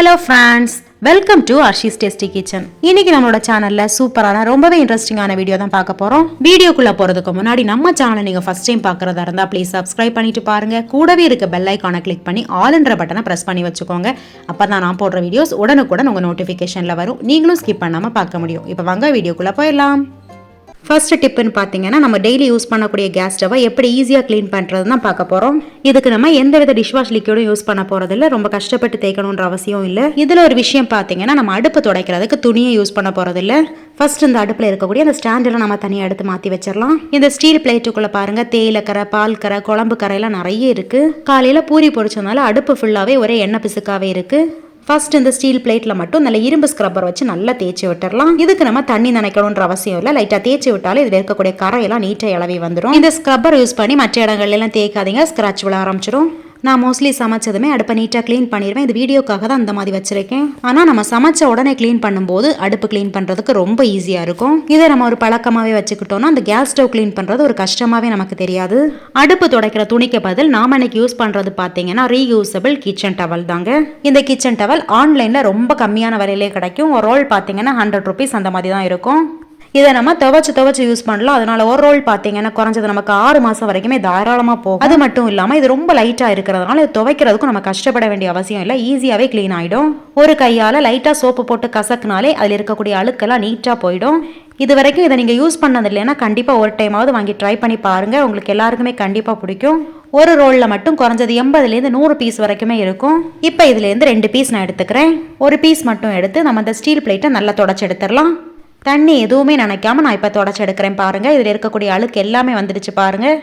Hello friends, welcome to arshistastykitchen. இன்னைக்கு நம்மளோட சேனல்ல சூப்பரான ரொம்பவே இன்ட்ரெஸ்டிங்கான வீடியோ தான் பார்க்க போறோம். வீடியோக்குள்ள போறதுக்கு முன்னாடி நம்ம சேனலை நீங்க ஃபர்ஸ்ட் டைம் பார்க்கறதா இருந்தா ப்ளீஸ் சப்ஸ்கிரைப் பண்ணிட்டு பாருங்க. கூடவே இருக்க பெல் ஐகானை கிளிக் பண்ணி ஆல் என்ற பட்டனை பிரஸ் பண்ணி வச்சுக்கோங்க. அப்பதான் நான் போடுற வீடியோஸ் உடனுக்குடன் உங்க நோட்டிபிகேஷன்ல வரும். நீங்களும் ஸ்கிப் பண்ணாம பார்க்க முடியும். இப்போ வாங்க வீடியோக்குள்ள போயிடலாம். ஃபர்ஸ்ட் டிப்னு பார்த்தீங்கன்னா நம்ம டெய்லி யூஸ் பண்ணக்கூடிய கேஸ் ஸ்டவ்வை எப்படி ஈஸியாக க்ளீன் பண்ணுறது தான் பார்க்க போகிறோம். இதுக்கு நம்ம எந்த வித டிஷ்வாஷ் லிக்விடும் யூஸ் பண்ண போகிறதில்ல, ரொம்ப கஷ்டப்பட்டு தேய்க்கணுன்ற அவசியம் இல்லை. இதில் ஒரு விஷயம் பார்த்தீங்கன்னா நம்ம அடுப்பு துடைக்கிறதுக்கு துணியை யூஸ் பண்ண போகிறதில்ல. ஃபர்ஸ்ட் இந்த அடுப்பில் இருக்கக்கூடிய அந்த ஸ்டாண்டெல்லாம் நம்ம தனியாக எடுத்து மாற்றி வச்சிடலாம். இந்த ஸ்டீல் பிளேட்டுக்குள்ளே பாருங்கள் தேயிலக்கரை, பால் கரை, குழம்பு கரையெல்லாம் நிறைய இருக்குது. காலையில் பூரி பொரிச்சதுனால அடுப்பு ஃபுல்லாகவே ஒரே எண்ணெய் பிசுக்காகவே இருக்குது. ஃபர்ஸ்ட் இந்த ஸ்டீல் பிளேட்ல மட்டும் நல்ல இரும்பு ஸ்க்ரப்பர் வச்சு நல்லா தேய்ச்சி விட்டுறலாம். இதுக்கு நம்ம தண்ணி நனைக்கணுன்ற அவசியம் இல்லை, லைட்டா தேய்ச்சி விட்டாலே இதுல இருக்கக்கூடிய கரையெல்லாம் நீட்டா இளவி வந்துடும். இந்த ஸ்க்ரப்பர் யூஸ் பண்ணி மற்ற இடங்கள்ல எல்லாம் தேய்க்காதீங்க, ஸ்கிராட்ச் விழ ஆரம்பிச்சிடும். நான் மோஸ்ட்லி சமைச்சதுமே அடுப்பை நீட்டாக க்ளீன் பண்ணிடுவேன். இது வீடியோக்காக தான் அந்த மாதிரி வச்சிருக்கேன். ஆனால் நம்ம சமைச்ச உடனே க்ளீன் பண்ணும்போது அடுப்பு க்ளீன் பண்ணுறதுக்கு ரொம்ப ஈஸியாக இருக்கும். இதை நம்ம ஒரு பழக்கமாகவே வச்சுக்கிட்டோம்னா அந்த கேஸ் ஸ்டவ் க்ளீன் பண்ணுறது ஒரு கஷ்டமாகவே நமக்கு தெரியாது. அடுப்பு துடைக்கிற துணிக்கு பதில் நாம இன்னைக்கு யூஸ் பண்ணுறது பார்த்தீங்கன்னா ரீயூசபிள் கிச்சன் டவல் தாங்க. இந்த கிச்சன் டவல் ஆன்லைனில் ரொம்ப கம்மியான விலையிலே கிடைக்கும். ஒரு ரோல் பார்த்தீங்கன்னா 100 rupees அந்த மாதிரி தான் இருக்கும். இதை நம்ம துவைச்சு யூஸ் பண்ணலாம். அதனால ஒரு ரோல் பார்த்தீங்கன்னா குறைஞ்சது நமக்கு 6 மாதம் வரைக்குமே தாராளமாக போகும். அது மட்டும் இல்லாமல் இது ரொம்ப லைட்டாக இருக்கிறதுனால இது துவைக்கிறதுக்கும் நம்ம கஷ்டப்பட வேண்டிய அவசியம் இல்லை, ஈஸியாகவே க்ளீன் ஆகிடும். ஒரு கையால் லைட்டாக சோப்பு போட்டு கசக்குனாலே அதில் இருக்கக்கூடிய அழுக்கெல்லாம் நீட்டாக போயிடும். இது வரைக்கும் இதை நீங்கள் யூஸ் பண்ணது இல்லைன்னா கண்டிப்பாக ஒரு டைமாவது வாங்கி ட்ரை பண்ணி பாருங்கள், உங்களுக்கு எல்லாருக்குமே கண்டிப்பாக பிடிக்கும். ஒரு ரோலில் மட்டும் குறைஞ்சது 80லேருந்து 100 பீஸ் வரைக்குமே இருக்கும். இப்போ இதுலேருந்து 2 பீஸ் நான் எடுத்துக்கிறேன். ஒரு பீஸ் மட்டும் எடுத்து நம்ம இந்த ஸ்டீல் பிளேட்டை நல்லா தொடச்சி எடுத்துடலாம். தண்ணி எதுவுமே நினைக்காம நான் இப்போ தொடச்சி எடுக்கிறேன் பாருங்கள். இதில் இருக்கக்கூடிய அழுக்கு எல்லாமே வந்துடுச்சு பாருங்கள்.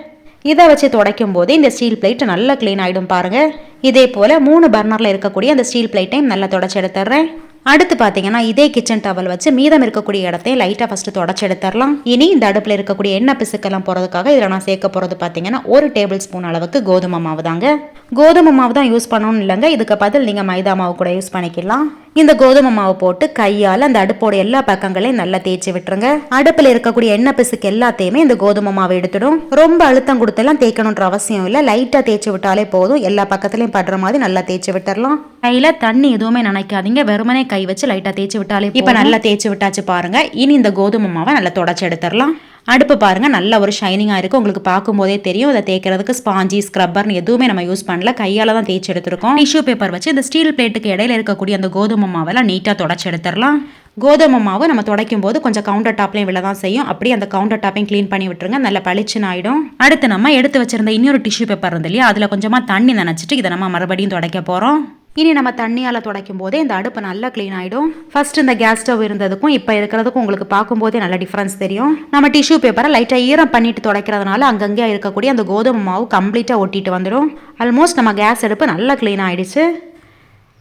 இதை வச்சு துடைக்கும் போது இந்த ஸ்டீல் பிளேட் நல்லா க்ளீன் ஆகிடும் பாருங்கள். இதே போல் 3 பர்னரில் இருக்கக்கூடிய அந்த ஸ்டீல் பிளேட்டையும் நல்லா தொடச்சி எடுத்துடுறேன். அடுத்து பார்த்தீங்கன்னா இதே கிச்சன் டவல் வச்சு மீதம் இருக்கக்கூடிய இடத்தையும் லைட்டாக ஃபஸ்ட்டு தொடச்சி எடுத்துடலாம். இனி இந்த அடுப்பில் இருக்கக்கூடிய எண்ணெய் பிசுக்கெல்லாம் போகிறதுக்காக இதில் நான் சேர்க்க போகிறது பார்த்தீங்கன்னா 1 டேபிள் ஸ்பூன் அளவுக்கு கோதுமை மாவு தாங்க. கோதுமை மாவு தான் யூஸ் பண்ணணும் இல்லைங்க, இதுக்கு பதில் நீங்கள் மைதா மாவு கூட யூஸ் பண்ணிக்கலாம். இந்த கோதுமை மாவு போட்டு கையால் அந்த அடுப்போட எல்லா பக்கங்களையும் நல்லா தேய்ச்சி விட்டுருங்க. அடுப்பில் இருக்கக்கூடிய எண்ணெய் பிசுக்கு எல்லாத்தையுமே இந்த கோதுமை மாவு எடுத்துடும். ரொம்ப அழுத்தம் கொடுத்தெல்லாம் தேய்க்கணுன்ற அவசியம் இல்லை, லைட்டாக தேய்ச்சி விட்டாலே போதும். எல்லா பக்கத்துலையும் படுற மாதிரி நல்லா தேய்ச்சி விட்டுறலாம். கையில் தண்ணி எதுவுமே நினைக்காதீங்க, வெறுமனே கை வச்சு லைட்டாக தேய்ச்சி விட்டாலே. இப்போ நல்லா தேய்ச்சி விட்டாச்சு பாருங்க. இனி இந்த கோதுமை மாவை நல்லா தொடச்சி எடுத்துடலாம். அடுப்பு பாருங்க நல்ல ஒரு ஷைனிங்காக இருக்குது, உங்களுக்கு பார்க்கும்போதே தெரியும். இதை தேய்க்கிறதுக்கு ஸ்பாஞ்சி ஸ்க்ரப்பர்னு எதுவுமே நம்ம யூஸ் பண்ணல, கையால் தான் தேய்ச்சி எடுத்துருக்கோம். டிஷ்யூ பேப்பர் வச்சு இந்த ஸ்டீல் பிளேட்டுக்கு இடையில இருக்கக்கூடிய அந்த கோதுமை மாவெல்லாம் நீட்டாக தொடச்சி எடுத்துடலாம். கோதுமை மாவு நம்ம துடைக்கும் போது கொஞ்சம் கவுண்டர் டாப்லையும் விழ தான் செய்யும். அப்படியே அந்த கவுண்டர் டாப்பையும் க்ளீன் பண்ணி விட்டுருங்க, நல்லா பளிச்சுன்னு ஆகிடும். அடுத்து நம்ம எடுத்து வச்சிருந்த இன்னொரு டிஷ்யூ பேப்பர் இருந்து இல்லையா, அதில் கொஞ்சமாக தண்ணி நினச்சிட்டு இதை நம்ம மறுபடியும் துடைக்க போகிறோம். இனி நம்ம தண்ணியால் துடைக்கும் போதே இந்த அடுப்பு நல்லா க்ளீன் ஆகிடும். ஃபர்ஸ்ட் இந்த கேஸ் ஸ்டவ் இருந்ததுக்கும் இப்போ இருக்கிறதுக்கும் உங்களுக்கு பார்க்கும்போதே நல்ல டிஃப்ரென்ஸ் தெரியும். நம்ம டிஷ்யூ பேப்பரை லைட்டாக ஈரம் பண்ணிட்டு துடைக்கிறதுனால அங்கங்கே இருக்கக்கூடிய அந்த கோதுமை மாவு கம்ப்ளீட்டாக ஒட்டிட்டு வந்துடும். ஆல்மோஸ்ட் நம்ம கேஸ் அடுப்பு நல்லா க்ளீன் ஆகிடுச்சு.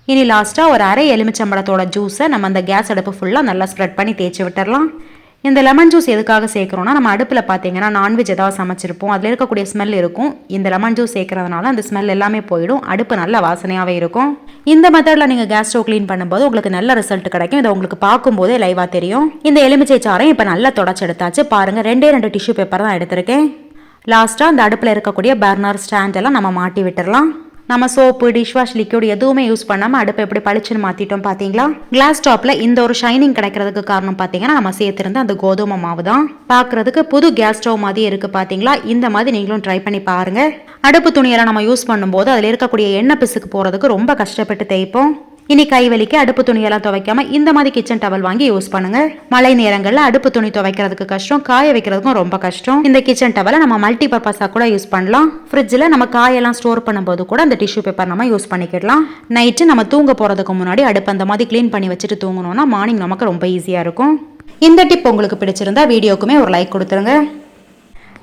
இனி லாஸ்ட்டாக ஒரு அரை எலுமிச்சம்பழத்தோட ஜூஸை நம்ம அந்த கேஸ் அடுப்பு ஃபுல்லாக நல்லா ஸ்ப்ரெட் பண்ணி தேய்ச்சி விட்டுறலாம். இந்த லெமன் ஜூஸ் எதுக்காக சேர்க்குறோன்னா நம்ம அடுப்பில் பார்த்தீங்கன்னா நான்வெஜ் ஏதாவது சமைச்சிருப்போம், அதில் இருக்கக்கூடிய ஸ்மெல் இருக்கும். இந்த லெமன் ஜூஸ் சேர்க்கறதுனால அந்த ஸ்மெல் எல்லாமே போயிடும், அடுப்பு நல்ல வாசனையாகவே இருக்கும். இந்த மெத்தடில் நீங்கள் கேஸ் ஸ்டவ் க்ளீன் பண்ணும்போது உங்களுக்கு நல்ல ரிசல்ட் கிடைக்கும். இதை உங்களுக்கு பார்க்கும்போதே லைவாக தெரியும். இந்த எலுமிச்சை சாறையும் இப்போ நல்லா தொடச்சி எடுத்தாச்சு பாருங்கள். 2 டிஷ்யூ பேப்பர் தான் எடுத்திருக்கேன். லாஸ்ட்டாக அந்த அடுப்பில் இருக்கக்கூடிய பர்னர் ஸ்டாண்ட் எல்லாம் நம்ம மாட்டி விட்டுடலாம். நம்ம சோப்பு டிஷ்வாஷ் லிக்விட் எதுவுமே யூஸ் பண்ணாமல் அடுப்பை எப்படி பளிச்சுன்னு மாற்றிட்டோம் பார்த்தீங்களா. கிளாஸ் டாப்பில் இந்த ஒரு ஷைனிங் கிடைக்கிறதுக்கு காரணம் பார்த்தீங்கன்னா நம்ம சேர்த்துருந்த அந்த கோதுமை மாவு தான். பார்க்குறதுக்கு புது கேஸ் ஸ்டவ் மாதிரி இருக்குது பார்த்தீங்களா. இந்த மாதிரி நீங்களும் ட்ரை பண்ணி பாருங்கள். அடுப்பு துணியெல்லாம் நம்ம யூஸ் பண்ணும்போது அதில் இருக்கக்கூடிய எண்ணெய் பிசுக்கு போகிறதுக்கு ரொம்ப கஷ்டப்பட்டு தேய்ப்போம். இனி கை வலிக்கு அடுப்பு துணியெல்லாம் துவைக்காம இந்த மாதிரி கிச்சன் டவல் வாங்கி யூஸ் பண்ணுங்க. மழை நேரங்களில் அடுப்பு துணி துவைக்கிறதுக்கு கஷ்டம், காய வைக்கிறதுக்கும் ரொம்ப கஷ்டம். இந்த கிச்சன் டவலை நம்ம மல்டி பர்பஸாக கூட யூஸ் பண்ணலாம். ஃப்ரிட்ஜில் நம்ம காயெல்லாம் ஸ்டோர் பண்ணும்போது கூட அந்த டிஷ்யூ பேப்பர் நம்ம யூஸ் பண்ணிக்கிடலாம். நைட்டு நம்ம தூங்க போகிறதுக்கு முன்னாடி அடுப்பு அந்த மாதிரி க்ளீன் பண்ணி வச்சுட்டு தூங்கணும்னா மார்னிங் நமக்கு ரொம்ப ஈஸியாக இருக்கும். இந்த டிப் உங்களுக்கு பிடிச்சிருந்தா வீடியோக்குமே ஒரு லைக் கொடுத்துருங்க.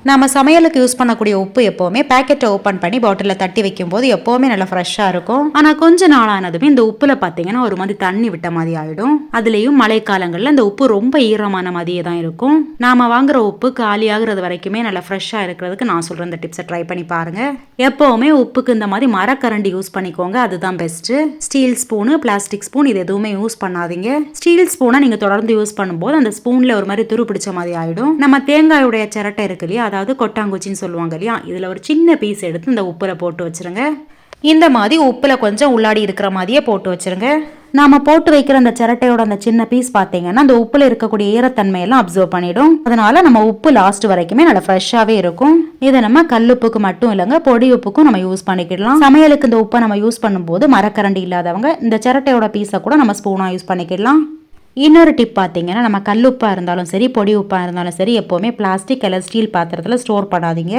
நம்ம சமையலுக்கு யூஸ் பண்ணக்கூடிய உப்பு எப்போவுமே பேக்கெட்டை ஓப்பன் பண்ணி பாட்டிலில் தட்டி வைக்கும்போது எப்போவுமே நல்லா ஃப்ரெஷ்ஷாக இருக்கும். ஆனால் கொஞ்ச நாளானதுமே இந்த உப்பில் பார்த்தீங்கன்னா ஒரு மாதிரி தண்ணி விட்ட மாதிரி ஆகிடும். அதுலேயும் மழைக்காலங்களில் இந்த உப்பு ரொம்ப ஈரமான மாதிரியே தான் இருக்கும். நாம் வாங்குற உப்பு காலியாகிறது வரைக்குமே நல்லா ஃப்ரெஷ்ஷாக இருக்கிறதுக்கு நான் சொல்கிற இந்த டிப்ஸை ட்ரை பண்ணி பாருங்கள். எப்போவுமே உப்புக்கு இந்த மாதிரி மரக்கரண்டி யூஸ் பண்ணிக்கோங்க, அதுதான் best. Steel spoon, plastic spoon இது எதுவுமே யூஸ் பண்ணாதீங்க. ஸ்டீல் ஸ்பூனை நீங்கள் தொடர்ந்து யூஸ் பண்ணும்போது அந்த ஸ்பூனில் ஒரு மாதிரி துரு பிடிச்ச மாதிரி ஆகிடும். நம்ம தேங்காயுடைய சிரட்டை இருக்கு இல்லையா, அதாவது கொட்டாங்குச்சின்னு சொல்லுவாங்க இல்லையா, இதில் ஒரு சின்ன பீஸ் எடுத்து இந்த உப்புல போட்டு வச்சுருங்க. இந்த மாதிரி உப்புல கொஞ்சம் உள்ளாடி இருக்கிற மாதிரியே போட்டு வச்சிருங்க. நாம போட்டு வைக்கிற அந்த சிரட்டையோட அந்த சின்ன பீஸ் பார்த்தீங்கன்னா அந்த உப்புல இருக்கக்கூடிய ஈரத்தன்மையெல்லாம் அப்சர்வ் பண்ணிடும். அதனால நம்ம உப்பு லாஸ்ட் வரைக்குமே நல்லா ஃப்ரெஷ்ஷாவே இருக்கும். இதை நம்ம கல்லுப்புக்கு மட்டும் இல்லைங்க, பொடி உப்புக்கும் நம்ம யூஸ் பண்ணிக்கிடலாம். சமையலுக்கு இந்த உப்பை நம்ம யூஸ் பண்ணும்போது மரக்கரண்டி இல்லாதவங்க இந்த சிரட்டையோட பீஸை கூட நம்ம ஸ்பூனா யூஸ் பண்ணிக்கிடலாம். இன்னொரு டிப் பார்த்தீங்கன்னா நம்ம கல்லுப்பாக இருந்தாலும் சரி பொடி உப்பாக இருந்தாலும் சரி எப்போவுமே பிளாஸ்டிக் அல்லது ஸ்டீல் பாத்திரத்தில் ஸ்டோர் பண்ணாதீங்க.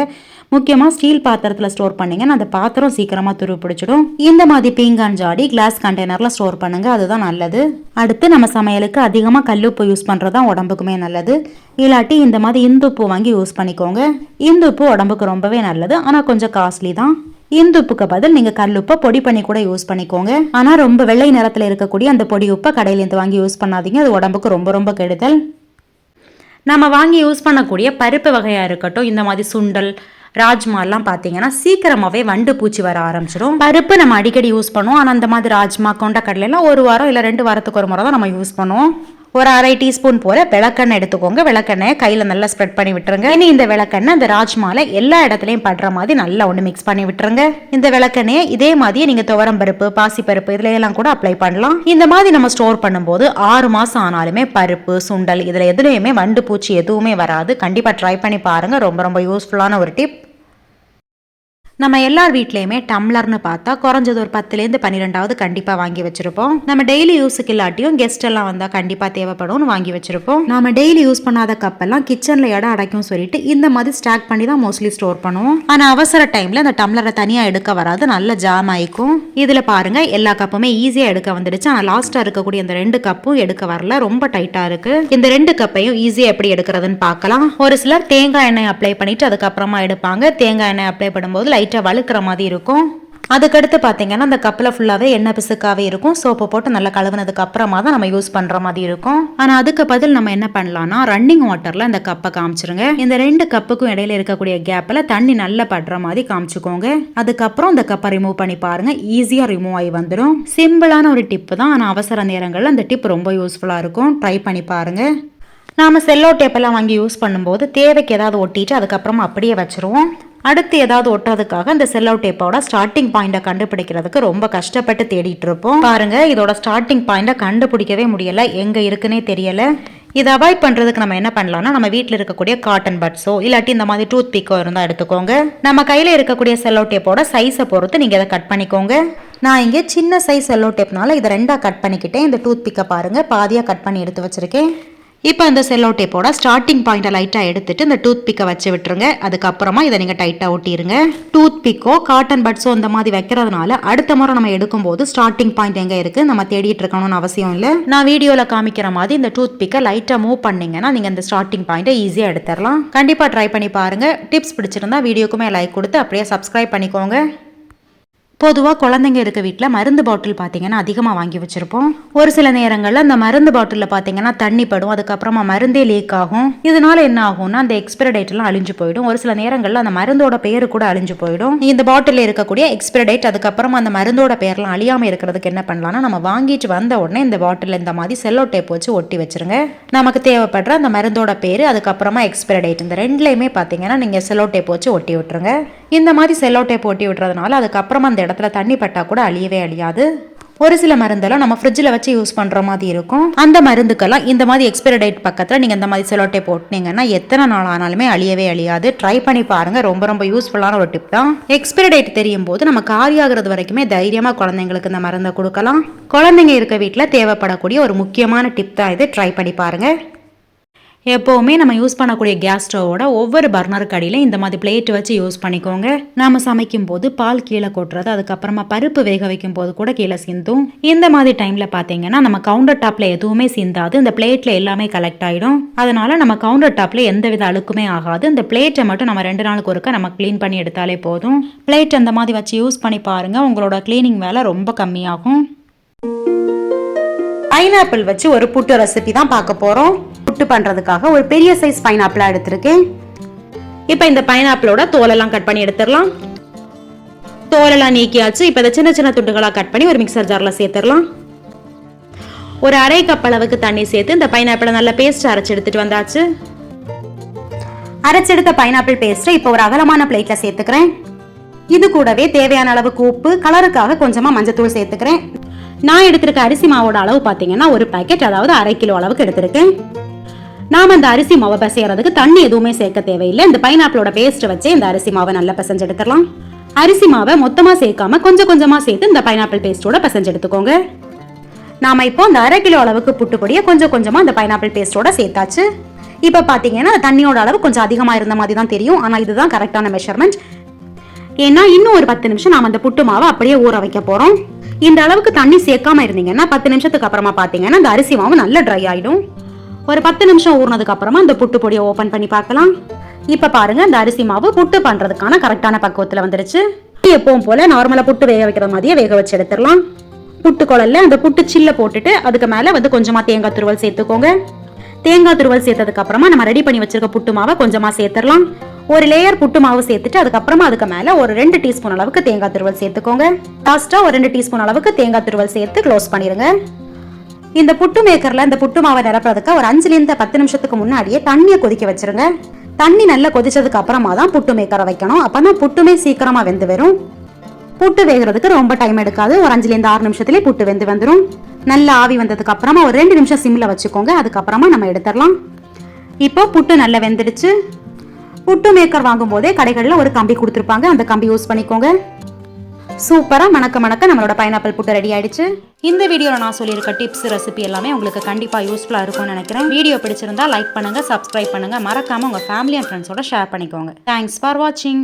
முக்கியமாக ஸ்டீல் பாத்திரத்தில் ஸ்டோர் பண்ணிங்கன்னா அந்த பாத்திரம் சீக்கிரமாக துரு பிடிச்சிடும். இந்த மாதிரி பீங்கான் ஜாடி கிளாஸ் கண்டெய்னரில் ஸ்டோர் பண்ணுங்கள், அதுதான் நல்லது. அடுத்து நம்ம சமையலுக்கு அதிகமாக கல்லுப்பு யூஸ் பண்ணுறது தான் உடம்புக்குமே நல்லது. இல்லாட்டி இந்த மாதிரி இந்துப்பு வாங்கி யூஸ் பண்ணிக்கோங்க. இந்துப்பு உடம்புக்கு ரொம்பவே நல்லது, ஆனால் கொஞ்சம் காஸ்ட்லி தான். இந்துப்புக்கு பதில் நீங்க கல்லுப்பை பொடி பண்ணி கூட யூஸ் பண்ணிக்கோங்க. ஆனா ரொம்ப வெள்ளை நிறத்துல இருக்கக்கூடிய அந்த பொடி உப்பை கடையிலேருந்து வாங்கி யூஸ் பண்ணாதீங்க, அது உடம்புக்கு ரொம்ப ரொம்ப கெடுதல். நம்ம வாங்கி யூஸ் பண்ணக்கூடிய பருப்பு வகையா இருக்கட்டும், இந்த மாதிரி சுண்டல் ராஜ்மாலாம் பார்த்தீங்கன்னா சீக்கிரமாகவே வண்டு பூச்சி வர ஆரம்பிச்சிடும். பருப்பு நம்ம அடிக்கடி யூஸ் பண்ணுவோம், ஆனால் அந்த மாதிரி ராஜ்மா கொண்டக்கடலைலாம் ஒரு வாரம் இல்லை 2 வாரத்துக்கு ஒரு முறை தான் நம்ம யூஸ் பண்ணுவோம். ஒரு 1/2 டீஸ்பூன் போல விளக்கெண்ணெய் எடுத்துக்கோங்க. விளக்கெண்ணெயை கையில் நல்லா ஸ்ப்ரெட் பண்ணி விட்டுருங்க. இனி இந்த விளக்கெண்ணெய் அந்த ராஜ்மால எல்லா இடத்துலையும் படுற மாதிரி நல்லா ஒன்று மிக்ஸ் பண்ணி விட்டுருங்க. இந்த விளக்கெண்ணெயை இதே மாதிரியே நீங்கள் துவரம் பருப்பு பாசிப்பருப்பு இதுல எல்லாம் கூட அப்ளை பண்ணலாம். இந்த மாதிரி நம்ம ஸ்டோர் பண்ணும்போது 6 மாதம் ஆனாலுமே பருப்பு சுண்டல் இதில் எதுலையுமே வண்டு பூச்சி எதுவுமே வராது. கண்டிப்பாக ட்ரை பண்ணி பாருங்கள், ரொம்ப ரொம்ப யூஸ்ஃபுல்லான ஒரு டிப். நம்ம எல்லார் வீட்லேயுமே டம்ளர்னு பார்த்தா குறைஞ்சது ஒரு 10லேருந்து 12 கண்டிப்பாக வாங்கி வச்சிருப்போம். நம்ம டெய்லி யூஸுக்கு இல்லாட்டியும் கெஸ்ட் எல்லாம் வந்தால் கண்டிப்பாக தேவைப்படும்னு வாங்கி வச்சிருப்போம். நம்ம டெய்லி யூஸ் பண்ணாத கப்பெல்லாம் கிச்சனில் இடம் அடைக்கும் சொல்லிட்டு இந்த மாதிரி ஸ்டாக் பண்ணி தான் மோஸ்ட்லி ஸ்டோர் பண்ணுவோம். ஆனால் அவசர டைமில் அந்த டம்ளரை தனியாக எடுக்க வராது, நல்ல ஜாம் ஆயிக்கும். இதில் பாருங்க எல்லா கப்புமே ஈஸியாக எடுக்க வந்துடுச்சு. ஆனால் லாஸ்ட்டாக இருக்கக்கூடிய அந்த 2 கப்பும் எடுக்க வரல, ரொம்ப டைட்டாக இருக்கு. இந்த 2 கப்பையும் ஈஸியாக எப்படி எடுக்கிறதுன்னு பார்க்கலாம். ஒரு சிலர் தேங்காய் எண்ணெய் அப்ளை பண்ணிட்டு அதுக்கப்புறமா எடுப்பாங்க. தேங்காய் எண்ணெய் அப்ளை பண்ணும்போது வழுக்கிற மாதிரி இருக்கும். அதுக்கடுத்து பார்த்தீங்கன்னா அந்த கப்பில் ஃபுல்லாகவே எண்ணெய் பிசுக்காவே இருக்கும். சோப்பு போட்டு நல்லா கழுவுனதுக்கு அப்புறமா தான் நம்ம யூஸ் பண்ணுற மாதிரி இருக்கும். ஆனால் அதுக்கு பதில் நம்ம என்ன பண்ணலாம்னா ரன்னிங் வாட்டரில் இந்த கப்பை காமிச்சிருங்க. இந்த 2 கப்புக்கும் இடையில இருக்கக்கூடிய கேப்பில் தண்ணி நல்லா படுற மாதிரி காமிச்சுக்கோங்க. அதுக்கப்புறம் இந்த கப்பை ரிமூவ் பண்ணி பாருங்க, ஈஸியாக ரிமூவ் ஆகி வந்துடும். சிம்பிளான ஒரு டிப்பு தான், ஆனால் அவசர நேரங்களில் அந்த டிப் ரொம்ப யூஸ்ஃபுல்லாக இருக்கும். ட்ரை பண்ணி பாருங்க. நாம் செல்லோ டேப்பெல்லாம் வாங்கி யூஸ் பண்ணும்போது தேவைக்கு ஏதாவது ஒட்டிட்டு அதுக்கப்புறமா அப்படியே வச்சுருவோம். அடுத்து ஏதாவது ஒட்டுறதுக்காக இந்த செல்லோ டேப்போட ஸ்டார்டிங் பாயிண்டை கண்டுபிடிக்கிறதுக்கு ரொம்ப கஷ்டப்பட்டு தேடிட்டு இருப்போம். பாருங்க, இதோட ஸ்டார்டிங் பாயிண்டை கண்டுபிடிக்கவே முடியல, எங்க இருக்குன்னே தெரியல. இதை அவாய்ட் பண்ணுறதுக்கு நம்ம என்ன பண்ணலாம்னா நம்ம வீட்டில் இருக்கக்கூடிய காட்டன் பட்ஸோ இல்லாட்டி இந்த மாதிரி டூத் பிக்கோ இருந்தால் எடுத்துக்கோங்க. நம்ம கையில் இருக்கக்கூடிய செல்லோ டேப்போட சைஸை பொறுத்து நீங்கள் இதை கட் பண்ணிக்கோங்க. நான் இங்கே சின்ன சைஸ் செல்லோ டேப்னால இதை 2ஆக கட் பண்ணிக்கிட்டேன். இந்த டூத் பிக்கை பாருங்கள், பாதியாக கட் பண்ணி எடுத்து வச்சுருக்கேன். இப்போ இந்த செல்லோ டேப்போட ஸ்டார்டிங் பாயிண்ட்டை லைட்டாக எடுத்துட்டு இந்த டூத் பிக்கை வச்சு விட்டுருங்க. அதுக்கப்புறமா இதை நீங்கள் டைட்டாக ஒட்டிடுங்க. டூத் பிக்கோ காட்டன் பட்ஸோ இந்த மாதிரி வைக்கிறதுனால அடுத்த முறை நம்ம எடுக்கும்போது ஸ்டார்டிங் பாயிண்ட் எங்கே இருக்குது நம்ம தேடிட்டு இருக்கணும்னு அவசியம் இல்லை. நான் வீடியோவில் காமிக்கிற மாதிரி இந்த டூத் பிக்கை லைட்டாக மூவ் பண்ணிங்கன்னா நீங்கள் இந்த ஸ்டார்டிங் பாயிண்ட்டை ஈஸியாக எடுத்துடலாம். கண்டிப்பாக ட்ரை பண்ணி பாருங்கள். டிப்ஸ் பிடிச்சிருந்தா வீடியோக்குமே லைக் கொடுத்து அப்படியே சப்ஸ்கிரைப் பண்ணிக்கோங்க. பொதுவாக குழந்தைங்க இருக்க வீட்டில் மருந்து பாட்டில் பார்த்தீங்கன்னா அதிகமாக வாங்கி வச்சுருப்போம். ஒரு சில நேரங்களில் அந்த மருந்து பாட்டிலில் பார்த்தீங்கன்னா தண்ணி படும், அதுக்கப்புறமா மருந்தே லீக் ஆகும். இதனால என்ன ஆகும்னா அந்த எக்ஸ்பைரி டேட்லாம் அழிஞ்சு போயிடும். ஒரு சில நேரங்களில் அந்த மருந்தோட பேர் கூட அழிஞ்சு போயிடும். இந்த பாட்டிலில் இருக்கக்கூடிய எக்ஸ்பைரி டேட் அதுக்கப்புறமா அந்த மருந்தோட பேர்லாம் அழியாமல் இருக்கிறதுக்கு என்ன பண்ணலாம்னா நம்ம வாங்கிட்டு வந்த உடனே இந்த பாட்டிலில் இந்த மாதிரி செல்லோ டேப் வச்சு ஒட்டி வச்சிருங்க. நமக்கு தேவைப்படுற அந்த மருந்தோட பேர் அதுக்கப்புறமா எக்ஸ்பைரி டேட் இந்த 2லையுமே பார்த்தீங்கன்னா நீங்கள் செல்லோ டேப் வச்சு ஒட்டி விட்டுருங்க. இந்த மாதிரி செல்லோ டேப் ஒட்டி விட்டுறதுனால அதுக்கப்புறமா அந்த இடத்துல தண்ணி பட்டா கூட அழியவே அழியாது. ஒரு சில மருந்தெல்லாம் நம்ம ஃப்ரிட்ஜில் வச்சு யூஸ் பண்ணுற மாதிரி இருக்கும். அந்த மருந்துக்கெல்லாம் இந்த மாதிரி எக்ஸ்பைரி டேட் பக்கத்தில் நீங்கள் இந்த மாதிரி செல்லோ டேப் போட்டிங்கன்னா எத்தனை நாள் ஆனாலுமே அழியவே அழியாது. ட்ரை பண்ணி பாருங்கள், ரொம்ப ரொம்ப யூஸ்ஃபுல்லான ஒரு டிப் தான். எக்ஸ்பைரி டேட் தெரியும் போது நம்ம காரியாகிறது வரைக்குமே தைரியமாக குழந்தைங்களுக்கு இந்த மருந்தை கொடுக்கலாம். குழந்தைங்க இருக்க வீட்டில் தேவைப்படக்கூடிய ஒரு முக்கியமான டிப் தான் இது. ட்ரை பண்ணி பாருங்கள். எப்போவுமே நம்ம யூஸ் பண்ணக்கூடிய கேஸ் ஸ்டவோட ஒவ்வொரு பர்னருக்கு அடியில் இந்த மாதிரி பிளேட் வச்சு யூஸ் பண்ணிக்கோங்க. நம்ம சமைக்கும் போது பால் கீழே கொட்டுறது, அதுக்கப்புறமா பருப்பு வேக வைக்கும் போது கூட கீழே சிந்தும். இந்த மாதிரி டைமில் பார்த்தீங்கன்னா நம்ம கவுண்டர் டாப்பில் எதுவுமே சிந்தாது, இந்த பிளேட்டில் எல்லாமே கலெக்ட் ஆகிடும். அதனால நம்ம கவுண்டர் டாப்பில் எந்த வித அழுக்குமே ஆகாது. இந்த பிளேட்டை மட்டும் நம்ம 2 நாளுக்கு ஒருக்கா நம்ம க்ளீன் பண்ணி எடுத்தாலே போதும். பிளேட் அந்த மாதிரி வச்சு யூஸ் பண்ணி பாருங்கள், உங்களோட க்ளீனிங் வேலை ரொம்ப கம்மியாகும். பைனாப்பிள் வச்சு ஒரு புட்டு ரெசிபி தான் பார்க்க போகிறோம். புட்டு பண்ணுறதுக்காக ஒரு பெரிய சைஸ் பைனாப்பிளாக எடுத்திருக்கேன். இப்போ இந்த பைனாப்பிளோட தோலெல்லாம் கட் பண்ணி எடுத்துடலாம். தோலெல்லாம் நீக்கியாச்சு. இப்போ இதை சின்ன சின்ன துண்டுகளாக கட் பண்ணி ஒரு மிக்சர் ஜாரில் சேர்த்துடலாம். ஒரு 1/2 கப் அளவுக்கு தண்ணி சேர்த்து இந்த பைனாப்பிளை நல்லா பேஸ்ட் அரைச்சி எடுத்துட்டு வந்தாச்சு. அரைச்செடுத்த பைனாப்பிள் பேஸ்ட்டை இப்போ ஒரு அகலமான பிளேட்டில் சேர்த்துக்கிறேன். இது கூடவே தேவையான அளவுக்கு உப்பு, கலருக்காக கொஞ்சமா மஞ்சத்தூள் சேர்த்துக்கிறேன். நான் எடுத்திருக்க அரிசி மாவோட அளவு பார்த்தீங்கன்னா ஒரு பாக்கெட், அதாவது 1/2 கிலோ அளவுக்கு எடுத்திருக்கேன். நாம இந்த அரிசி மாவை பிசையறதுக்கு தண்ணி எதுவுமே சேர்க்க தேவையில்லை. இந்த பைனாப்பிளோட பேஸ்ட் வச்சு இந்த அரிசி மாவை நல்லா பிசைஞ்சு எடுத்துக்கலாம். அரிசி மாவை மொத்தமா சேர்க்காம கொஞ்சம் கொஞ்சமா சேர்த்து இந்த பைனாப்பிள் பேஸ்டோட பிசைஞ்சு எடுத்துக்கோங்க. நாம இப்போ இந்த 1/2 கிலோ அளவுக்கு புட்டுப்பொடியை கொஞ்சம் கொஞ்சமா இந்த பைனாப்பிள் பேஸ்டோட சேர்த்தாச்சு. இப்போ பாத்தீங்கன்னா தண்ணியோட அளவு கொஞ்சம் அதிகமா இருந்த மாதிரி தான் தெரியும். ஆனா இதுதான் கரெக்டான மெஷர்மெண்ட். ஏன்னா இன்னும் ஒரு 10 நிமிஷம் நாம அந்த புட்டு மாவை அப்படியே ஊற வைக்க போறோம். இந்த அளவுக்கு தண்ணி சேர்க்காம இருந்தீங்கன்னா 10 நிமிஷத்துக்கு அப்புறமா பாத்தீங்கன்னா இந்த அரிசி மாவு நல்லா ட்ரை ஆயிடும். ஒரு 10 நிமிஷம் ஊறினதுக்கு அப்புறமா இந்த புட்டு பொடியை ஓபன் பண்ணி பார்க்கலாம். இப்ப பாருங்க, இந்த அரிசி மாவு புட்டு பண்றதுக்கான கரெக்டான பக்குவத்துல வந்துருச்சு. எப்பவும் போல நார்மலா புட்டு வேக வைக்கிற மாதிரியே வேக வச்சு எடுத்துடலாம். புட்டு குழல்ல அந்த புட்டு சில்ல போட்டுட்டு அதுக்கு மேல வந்து கொஞ்சமா தேங்காய் துருவல் சேர்த்துக்கோங்க. தேங்காய் துருவல் சேர்த்ததுக்கு அப்புறமா நம்ம ரெடி பண்ணி வச்சிருக்க புட்டு மாவை கொஞ்சமா சேர்த்துடலாம். ஒரு லேயர் புட்டு மாவு சேர்த்துட்டு அதுக்கப்புறமா அதுக்கு மேல ஒரு 2 டீஸ்பூன் அளவுக்கு தேங்காய் துருவல் சேர்த்துக்கோங்க. லாஸ்டா ஒரு 2 டீஸ்பூன் அளவுக்கு தேங்காய் துருவல் சேர்த்து க்ளோஸ் பண்ணிருங்க. இந்த புட்டு மேக்கர்ல இந்த புட்டு மாவை நிரப்புறதுக்கு ஒரு 5 ல இருந்து 10 நிமிஷத்துக்கு முன்னாடியே தண்ணியை கொதிக்க வச்சிருங்க. தண்ணி நல்லா கொதிச்சதுக்கு அப்புறமா தான் புட்டு மேக்கரை வைக்கணும். அப்பதான் புட்டுமே சீக்கிரமா வெந்து வரும். புட்டு வேகிறதுக்கு ரொம்ப டைம் எடுக்காது. ஒரு 5 ல இருந்து 6 நிமிஷத்துலயே புட்டு வெந்து வந்துடும். நல்லா ஆவி வந்ததுக்கு அப்புறமா ஒரு 2 நிமிஷம் சிம்ல வச்சுக்கோங்க. அதுக்கப்புறமா நம்ம எடுத்துடலாம். இப்போ புட்டு நல்லா வெந்துடுச்சு. புட்டு மேக்கர் வாங்கும் போதே கடைகளில் ஒரு கம்பி கொடுத்துருப்பாங்க, அந்த கம்பி யூஸ் பண்ணிக்கோங்க. சூப்பரா மணக்க மணக்க நம்மளோட பைனாப்பிள் புட்டு ரெடி ஆயிடுச்சு. இந்த வீடியோல நான் சொல்லியிருக்க டிப்ஸ், ரெசிபி எல்லாமே உங்களுக்கு கண்டிப்பா யூஸ்ஃபுல்லா இருக்கும்னு நினைக்கிறேன். வீடியோ பிடிச்சிருந்தா லைக் பண்ணுங்க, சப்ஸ்கிரைப் பண்ணுங்க, மறக்காம உங்க ஃபேமிலி அண்ட் ஃப்ரெண்ட்ஸோட ஷேர் பண்ணிக்கோங்க. தேங்க்ஸ் ஃபார் வாட்சிங்.